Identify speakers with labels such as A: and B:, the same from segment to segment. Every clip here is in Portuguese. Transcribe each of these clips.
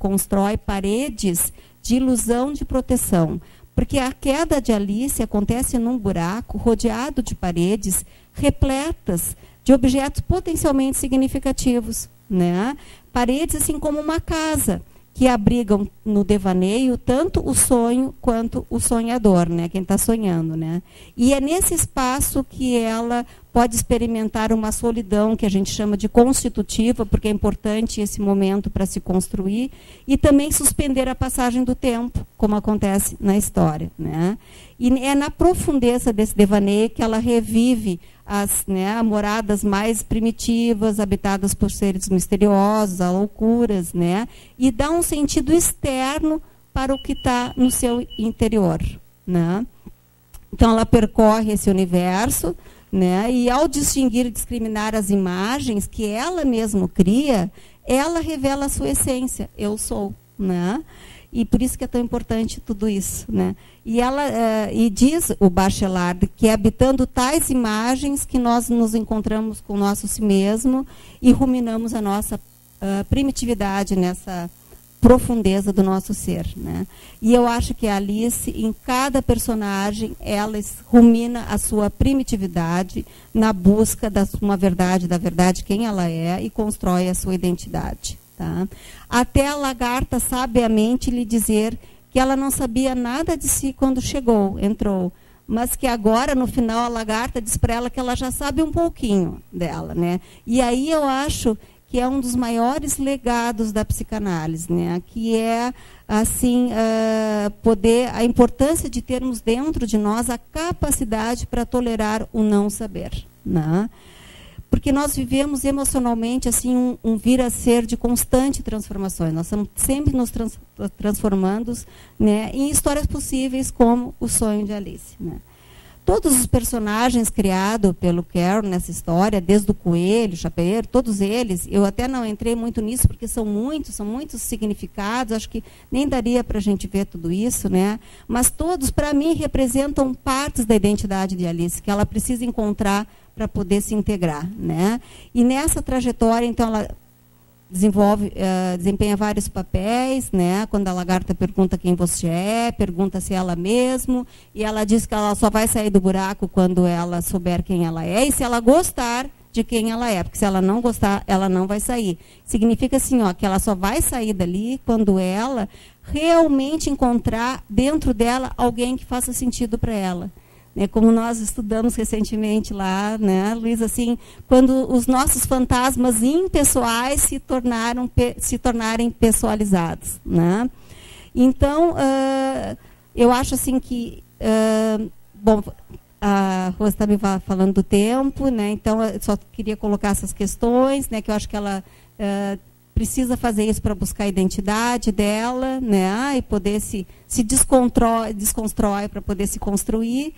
A: constrói paredes de ilusão de proteção. Porque a queda de Alice acontece num buraco rodeado de paredes repletas de objetos potencialmente significativos, né? Paredes assim como uma casa, que abrigam no devaneio tanto o sonho quanto o sonhador, né? Quem está sonhando, né? E é nesse espaço que ela pode experimentar uma solidão que a gente chama de constitutiva, porque é importante esse momento para se construir, e também suspender a passagem do tempo, como acontece na história, né? E é na profundeza desse devaneio que ela revive as, né, moradas mais primitivas, habitadas por seres misteriosos, a loucuras, né? E dá um sentido externo para o que está no seu interior, né? Então ela percorre esse universo, né? E ao distinguir e discriminar as imagens que ela mesma cria, ela revela a sua essência, eu sou, né? E por isso que é tão importante tudo isso, né? E ela e diz o Bachelard que é habitando tais imagens que nós nos encontramos com o nosso si mesmo e ruminamos a nossa primitividade nessa profundeza do nosso ser, né? E eu acho que a Alice, em cada personagem, ela rumina a sua primitividade na busca da verdade quem ela é, e constrói a sua identidade. Tá? Até a lagarta sabiamente lhe dizer que ela não sabia nada de si quando entrou, mas que agora, no final, a lagarta diz para ela que ela já sabe um pouquinho dela, né? E aí eu acho que é um dos maiores legados da psicanálise, né? Que é assim a importância de termos dentro de nós a capacidade para tolerar o não saber, né? Porque nós vivemos emocionalmente assim um vir a ser de constante transformações. Nós estamos sempre nos transformando, né, em histórias possíveis como o sonho de Alice, né? Todos os personagens criados pelo Carroll nessa história, desde o coelho, o chapeiro, todos eles, eu até não entrei muito nisso, porque são muitos significados, acho que nem daria para a gente ver tudo isso, né? Mas todos, para mim, representam partes da identidade de Alice, que ela precisa encontrar para poder se integrar, né? E nessa trajetória, então, ela desempenha vários papéis, né? Quando a lagarta pergunta quem você é, pergunta se é ela mesmo, e ela diz que ela só vai sair do buraco quando ela souber quem ela é, e se ela gostar de quem ela é, porque se ela não gostar, ela não vai sair. Significa assim, ó, que ela só vai sair dali quando ela realmente encontrar dentro dela alguém que faça sentido para ela. Como nós estudamos recentemente lá, né, Luiz, assim, quando os nossos fantasmas impessoais se tornarem pessoalizados, né? Então, eu acho assim que, bom, a Rosa está me falando do tempo, né? Então eu só queria colocar essas questões, né, que eu acho que ela precisa fazer isso para buscar a identidade dela, né, e poder se desconstrói para poder se construir.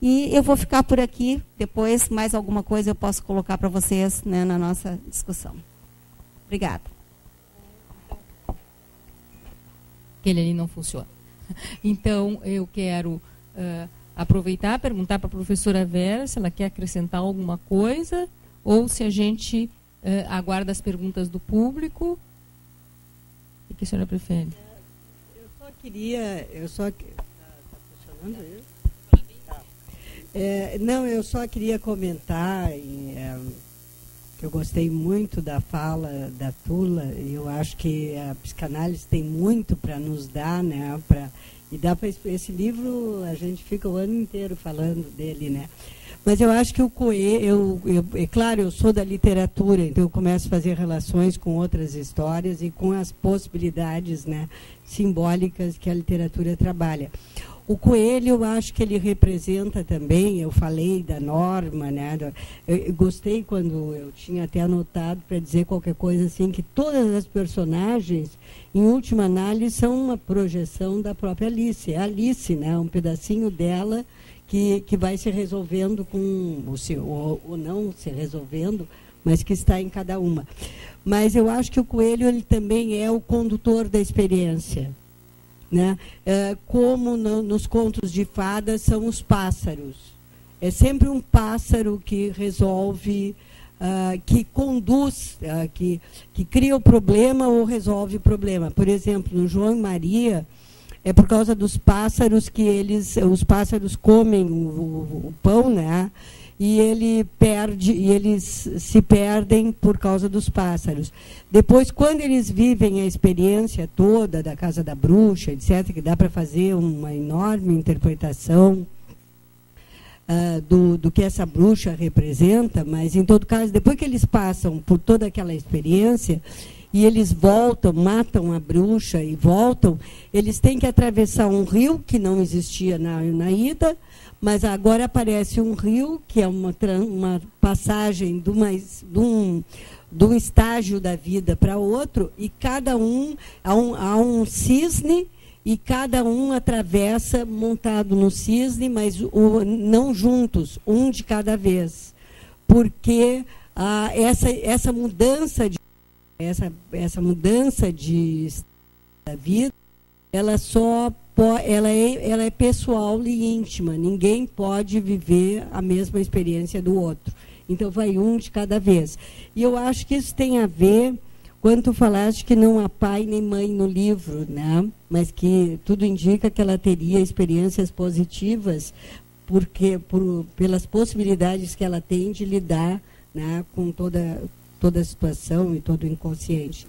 A: E eu vou ficar por aqui, depois mais alguma coisa eu posso colocar para vocês, né, na nossa discussão. Obrigada.
B: Aquele ali não funciona. Então, eu quero aproveitar, perguntar para a professora Vera se ela quer acrescentar alguma coisa, ou se a gente aguarda as perguntas do público. O que a senhora prefere?
C: Está funcionando isso? Não, eu só queria comentar que eu gostei muito da fala da Tula, e eu acho que a psicanálise tem muito para nos dar, né? E dá para esse livro, a gente fica o ano inteiro falando dele, né? Mas eu acho que o Coelho, é claro, eu sou da literatura, então eu começo a fazer relações com outras histórias e com as possibilidades, né, simbólicas que a literatura trabalha. O Coelho, eu acho que ele representa também, eu falei da norma, né? Eu gostei quando eu tinha até anotado para dizer qualquer coisa assim, que todas as personagens, em última análise, são uma projeção da própria Alice. É a Alice, né? Um pedacinho dela que vai se resolvendo ou não se resolvendo, mas que está em cada uma. Mas eu acho que o Coelho ele também é o condutor da experiência, né? Como nos contos de fadas são os pássaros. É sempre um pássaro que resolve que conduz, que cria o problema ou resolve o problema. Por exemplo, no João e Maria, é por causa dos pássaros que os pássaros comem o pão, né? E eles se perdem por causa dos pássaros. Depois, quando eles vivem a experiência toda da casa da bruxa, etc., que dá para fazer uma enorme interpretação do que essa bruxa representa, mas, em todo caso, depois que eles passam por toda aquela experiência, e eles voltam, matam a bruxa e voltam, eles têm que atravessar um rio que não existia na ida, mas agora aparece um rio, que é uma passagem de um estágio da vida para outro, e cada há um cisne, e cada um atravessa montado no cisne, mas não juntos, um de cada vez. Porque essa mudança da vida, ela é pessoal e íntima. Ninguém pode viver a mesma experiência do outro. Então, vai um de cada vez. E eu acho que isso tem a ver, quando tu falaste que não há pai nem mãe no livro, né? Mas que tudo indica que ela teria experiências positivas, pelas possibilidades que ela tem de lidar, né, com toda a situação e todo o inconsciente.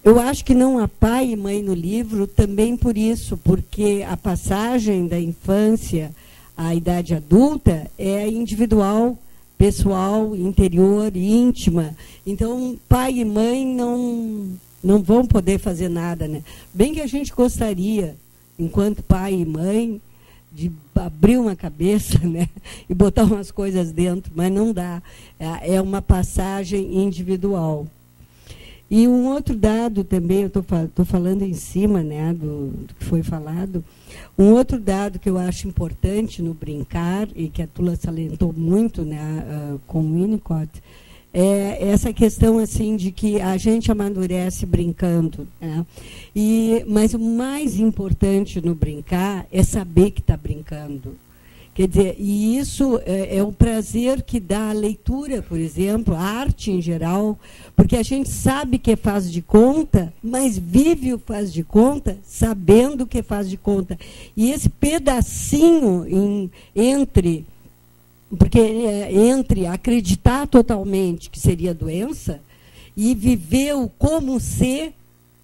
C: Eu acho que não há pai e mãe no livro também por isso, porque a passagem da infância à idade adulta é individual, pessoal, interior, íntima. Então, pai e mãe não vão poder fazer nada, né? Bem que a gente gostaria, enquanto pai e mãe, de abrir uma cabeça, né, e botar umas coisas dentro, mas não dá. É uma passagem individual. E um outro dado também, eu estou falando em cima, né, do que foi falado, um outro dado que eu acho importante no brincar, e que a Tula salientou muito, né, com o Winnicott, é essa questão assim, de que a gente amadurece brincando, né? Mas o mais importante no brincar é saber que está brincando. Quer dizer, e isso é o prazer que dá a leitura, por exemplo, a arte em geral, porque a gente sabe que faz de conta, mas vive o faz de conta sabendo que faz de conta. E esse pedacinho entre acreditar totalmente que seria doença e viver o como ser,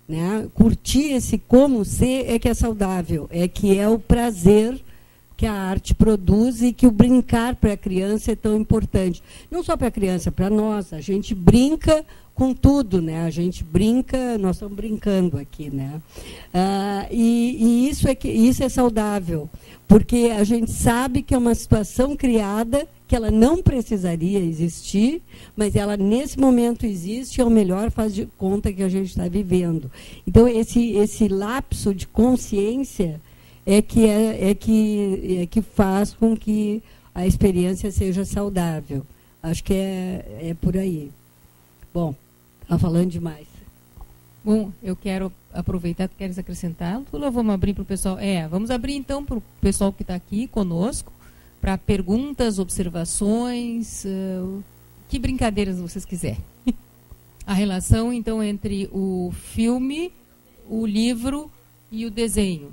C: né, curtir esse como ser, é que é saudável, é que é o prazer que a arte produz e que o brincar para a criança é tão importante. Não só para a criança, para nós. A gente brinca com tudo, né? A gente brinca, nós estamos brincando aqui, né? E isso é saudável, porque a gente sabe que é uma situação criada, que ela não precisaria existir, mas ela nesse momento existe, é o melhor faz de conta que a gente está vivendo. Então, esse lapso de consciência é que faz com que a experiência seja saudável. Acho que é por aí. Bom, está falando demais.
B: Bom, eu quero aproveitar, tu queres acrescentar? Tula, vamos abrir para o pessoal. Vamos abrir então para o pessoal que está aqui conosco, para perguntas, observações, que brincadeiras vocês quiserem. A relação, então, entre o filme, o livro e o desenho.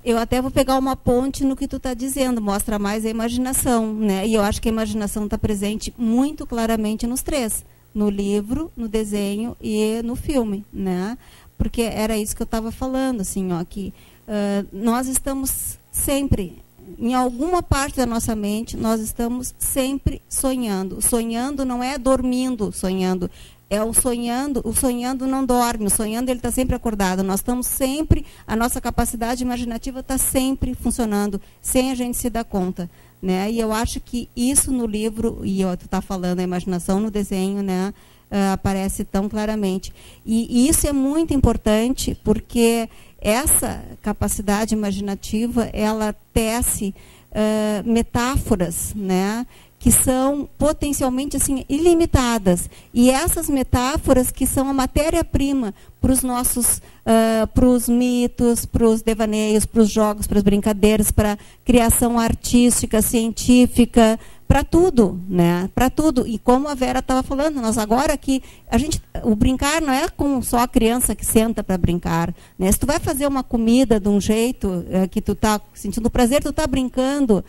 A: Eu até vou pegar uma ponte no que tu está dizendo, mostra mais a imaginação, né? E eu acho que a imaginação está presente muito claramente nos três, no livro, no desenho e no filme, né? Porque era isso que eu estava falando, assim, ó, que nós estamos sempre, em alguma parte da nossa mente, nós estamos sempre sonhando. Sonhando não é dormindo, sonhando. É o sonhando não dorme, o sonhando ele está sempre acordado. Nós estamos sempre, a nossa capacidade imaginativa está sempre funcionando, sem a gente se dar conta, né? E eu acho que isso no livro, e tu está falando, a imaginação no desenho, né, aparece tão claramente. E isso é muito importante, porque essa capacidade imaginativa, ela tece metáforas, né, que são potencialmente assim, ilimitadas. E essas metáforas que são a matéria-prima para os nossos, para os mitos, para os devaneios, para os jogos, para as brincadeiras, para a criação artística, científica, para tudo, né? Para tudo. E como a Vera estava falando, nós agora que o brincar não é com só a criança que senta para brincar, né? Se tu vai fazer uma comida de um jeito que tu está sentindo prazer, tu está brincando,